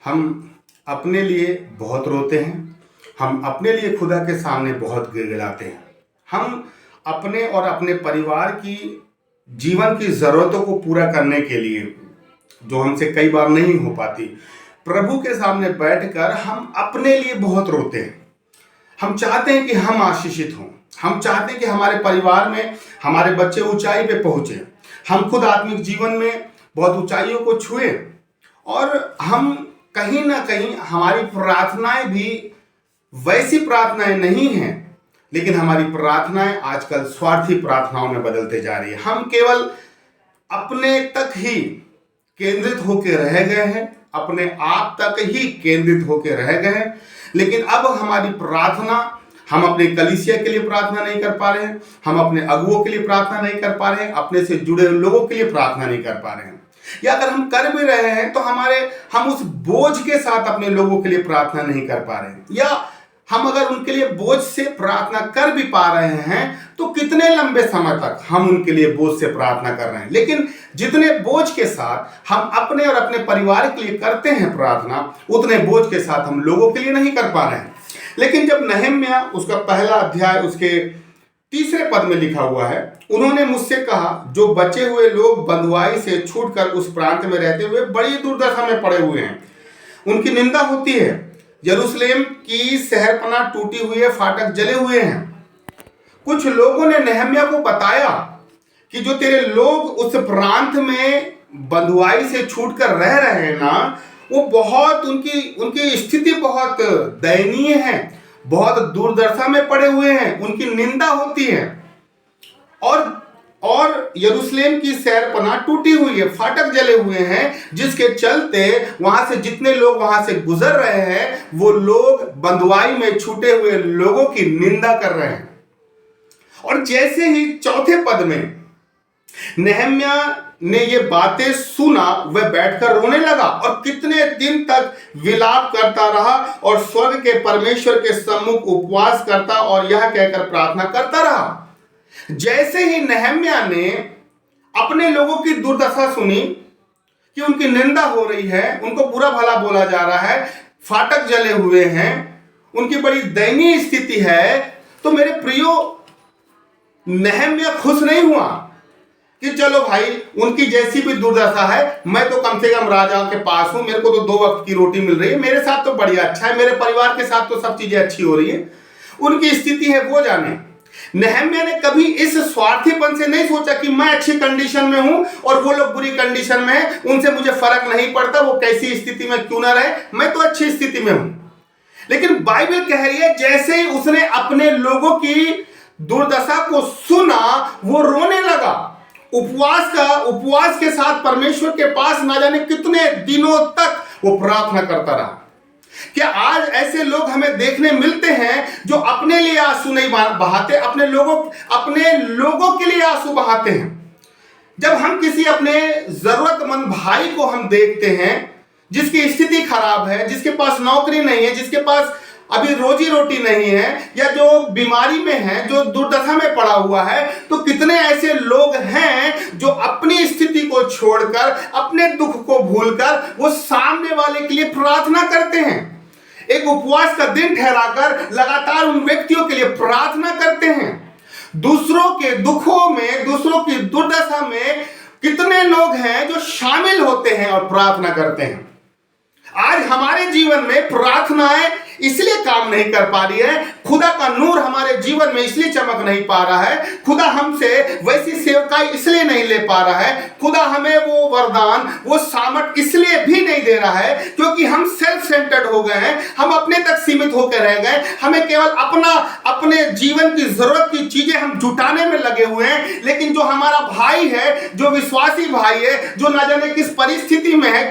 हम अपने लिए बहुत रोते हैं। हम अपने लिए खुदा के सामने बहुत गिड़गिड़ाते हैं। हम अपने और अपने परिवार की जीवन की ज़रूरतों को पूरा करने के लिए, जो हमसे कई बार नहीं हो पाती, प्रभु के सामने बैठकर हम अपने लिए बहुत रोते हैं। हम चाहते हैं कि हम आशीषित हों। हम चाहते हैं कि हमारे परिवार में हमारे बच्चे ऊंचाई पे पहुंचे। हम खुद आत्मिक जीवन में बहुत ऊंचाइयों को छुए। और हम कहीं ना कहीं हमारी प्रार्थनाएं भी वैसी प्रार्थनाएं नहीं हैं, लेकिन हमारी प्रार्थनाएं आजकल स्वार्थी प्रार्थनाओं में बदलते जा रही है। हम केवल अपने तक ही केंद्रित होकर रह गए हैं, अपने आप तक ही केंद्रित होकर रह गए हैं। लेकिन अब हमारी प्रार्थना, हम अपने कलीसिया के लिए प्रार्थना नहीं कर पा रहे हैं, हम अपने अगुओं के लिए प्रार्थना नहीं कर पा रहे हैं, अपने से जुड़े लोगों के लिए प्रार्थना नहीं कर पा रहे हैं, या अगर हम कर भी रहे हैं तो हम उस बोझ के साथ अपने लोगों के लिए प्रार्थना नहीं कर पा रहे हैं। या हम अगर उनके लिए बोझ से प्रार्थना कर भी पा रहे हैं तो कितने लंबे समय तक हम उनके लिए बोझ से प्रार्थना कर रहे हैं। लेकिन जितने बोझ के साथ हम अपने और अपने परिवार के लिए करते हैं प्रार्थना, उतने बोझ के साथ हम लोगों के लिए नहीं कर पा रहे हैं। लेकिन जब नहम्याह उसका पहला अध्याय उसके 3 पद में लिखा हुआ है, उन्होंने मुझसे कहा, जो बचे हुए लोग बंधुआई से छूटकर उस प्रांत में रहते हुए बड़ी दुर्दशा में पड़े हुए हैं, उनकी निंदा होती है। यरूशलेम की शहरपनाह टूटी हुई है, फाटक जले हुए हैं। कुछ लोगों ने नहम्याह को बताया कि जो तेरे लोग उस प्रांत में बंधुआई से छूटकर रह रहे हैं ना, वो बहुत उनकी स्थिति बहुत दयनीय है, बहुत दुर्दशा में पड़े हुए हैं, उनकी निंदा होती है। और यरूशलेम की शहरपनाह टूटी हुई है, फाटक जले हुए हैं, जिसके चलते वहां से जितने लोग वहां से गुजर रहे हैं, वो लोग बंधुआई में छूटे हुए लोगों की निंदा कर रहे हैं। और जैसे ही 4 पद में नहम्याह ने ये बातें सुना, वह बैठकर रोने लगा और कितने दिन तक विलाप करता रहा और स्वर्ग के परमेश्वर के सम्मुख उपवास करता और यह कहकर प्रार्थना करता रहा। जैसे ही नहम्याह ने अपने लोगों की दुर्दशा सुनी कि उनकी निंदा हो रही है, उनको बुरा भला बोला जा रहा है, फाटक जले हुए हैं, उनकी बड़ी दयनीय स्थिति है, तो मेरे प्रियो, नहम्याह खुश नहीं हुआ कि चलो भाई, उनकी जैसी भी दुर्दशा है, मैं तो कम से कम राजा के पास हूं, मेरे को तो 2 वक्त की रोटी मिल रही है, मेरे साथ तो बढ़िया अच्छा है, मेरे परिवार के साथ तो सब चीजें अच्छी हो रही है, उनकी स्थिति है वो जाने। नहम्याह ने कभी इस स्वार्थीपन से नहीं सोचा कि मैं अच्छी कंडीशन में हूं और वो लोग बुरी कंडीशन में हैं, उनसे मुझे फर्क नहीं पड़ता, वो कैसी स्थिति में क्यों ना रहे, मैं तो अच्छी स्थिति में हूं। लेकिन बाइबल कह रही है, जैसे ही उसने अपने लोगों की दुर्दशा को सुना, वो रोने लगा। उपवास के साथ परमेश्वर के पास ना जाने कितने दिनों तक वो प्रार्थना करता रहा। क्या आज ऐसे लोग हमें देखने मिलते हैं जो अपने लिए आंसू नहीं बहाते, अपने लोगों के लिए आंसू बहाते हैं? जब हम किसी अपने जरूरतमंद भाई को हम देखते हैं जिसकी स्थिति खराब है, जिसके पास नौकरी नहीं है, जिसके पास अभी रोजी रोटी नहीं है, या जो बीमारी में है, जो दुर्दशा में पड़ा हुआ है, तो कितने ऐसे लोग हैं जो अपनी स्थिति को छोड़कर, अपने दुख को भूलकर वो सामने वाले के लिए प्रार्थना करते हैं। एक उपवास का दिन ठहराकर लगातार उन व्यक्तियों के लिए प्रार्थना करते हैं। दूसरों के दुखों में, दूसरों की दुर्दशा में कितने लोग हैं जो शामिल होते हैं और प्रार्थना करते हैं। आज हमारे जीवन में प्रार्थनाएं इसलिए काम नहीं कर पा रही है, खुदा का नूर हमारे जीवन में इसलिए चमक नहीं पा रहा है, खुदा हमसे वैसी सेवकाई इसलिए नहीं ले पा रहा है, खुदा हमें वो वरदान, वो सामर्थ इसलिए भी नहीं दे रहा है क्योंकि हम सेल्फ सेंटर्ड हो गए हैं, हम अपने तक सीमित होकर रह गए, हमें केवल अपने जीवन की जरूरत की चीजें हम जुटाने में लगे हुए हैं। लेकिन जो हमारा भाई है, जो विश्वासी भाई है, जो ना जाने किस परिस्थिति में है,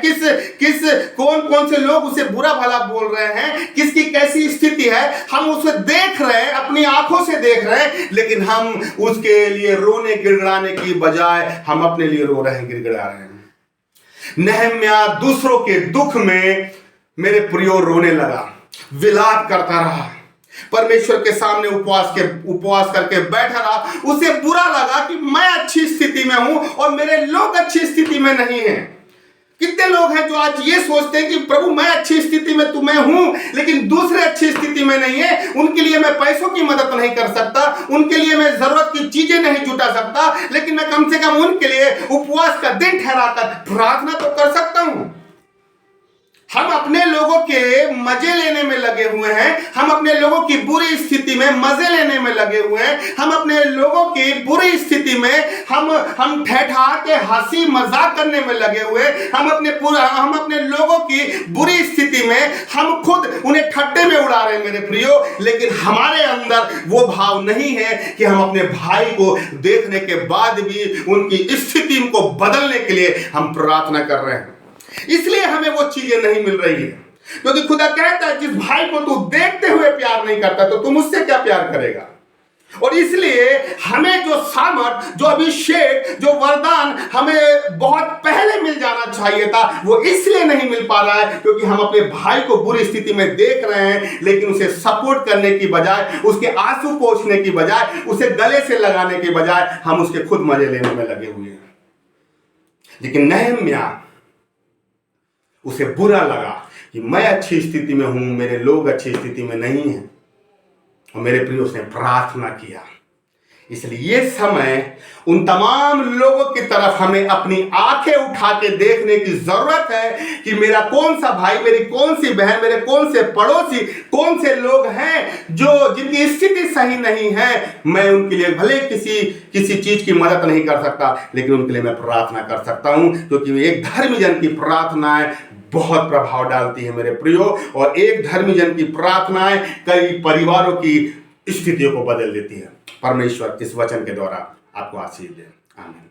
कौन से लोग उसे बुरा भला बोल रहे हैं, किसकी कैसी स्थिति है, हम उसे देख रहे हैं, अपनी आंखों से देख रहे हैं, लेकिन हम उसके लिए रोने गिड़गिड़ाने की बजाय हम अपने लिए रो रहे हैं, गिड़गिड़ा रहे हैं। नहम्याह दूसरों के दुख में मेरे प्रियो रोने लगा, विलाप करता रहा, परमेश्वर के सामने उपवास करके बैठा रहा। उसे बुरा लगा कि मैं अच्छी स्थिति में हूं और मेरे लोग अच्छी स्थिति में नहीं हैं। कितने लोग हैं जो आज ये सोचते हैं कि प्रभु मैं अच्छी स्थिति में तो मैं हूं, लेकिन दूसरे अच्छी स्थिति में नहीं है, उनके लिए मैं पैसों की मदद नहीं कर सकता, उनके लिए मैं जरूरत की चीजें नहीं जुटा सकता, लेकिन मैं कम से कम उनके लिए उपवास का दिन ठहराकर प्रार्थना तो कर सकता हूं। हम अपने लोगों के मजे लेने में लगे हुए हैं, हम अपने लोगों की बुरी स्थिति में मजे लेने में लगे हुए हैं, हम अपने लोगों की बुरी स्थिति में हम ठहठा के हंसी मजाक करने में लगे हुए हैं, हम अपने लोगों की बुरी स्थिति में हम खुद उन्हें ठट्टे में उड़ा रहे हैं मेरे प्रियो, लेकिन हमारे अंदर वो भाव नहीं है कि हम अपने भाई को देखने के बाद भी उनकी स्थिति को बदलने के लिए हम प्रार्थना कर रहे हैं। इसलिए हमें वो चीजें नहीं मिल रही है, क्योंकि खुदा कहता है जिस भाई को तू देखते हुए प्यार नहीं करता तो तुम उससे क्या प्यार करेगा। और इसलिए हमें जो सामर्थ, जो अभिषेक, जो वरदान हमें बहुत पहले मिल जाना चाहिए था, वो इसलिए नहीं मिल पा रहा है क्योंकि हम अपने भाई को बुरी स्थिति में देख रहे हैं, लेकिन उसे सपोर्ट करने की बजाय, उसके आंसू पोंछने की बजाय, उसे गले से लगाने की बजाय हम उसके खुद मजे लेने में लगे हुए हैं। लेकिन नहम्याह, उसे बुरा लगा कि मैं अच्छी स्थिति में हूं, मेरे लोग अच्छी स्थिति में नहीं हैं, और मेरे प्रिय उसने प्रार्थना किया। इसलिए ये समय उन तमाम लोगों की तरफ हमें अपनी आंखें उठा के देखने की जरूरत है कि मेरा कौन सा भाई, मेरी कौन सी बहन, मेरे कौन से पड़ोसी, कौन से लोग हैं जो जिनकी स्थिति सही नहीं है। मैं उनके लिए भले किसी चीज की मदद नहीं कर सकता, लेकिन उनके लिए मैं प्रार्थना कर सकता हूं, क्योंकि एक धर्मी जन की प्रार्थनाएं बहुत प्रभाव डालती है मेरे प्रियो, और एक धर्मी जन की प्रार्थनाएं कई परिवारों की स्थितियों को बदल देती है। परमेश्वर इस वचन के द्वारा आपको आशीष दे। आमीन।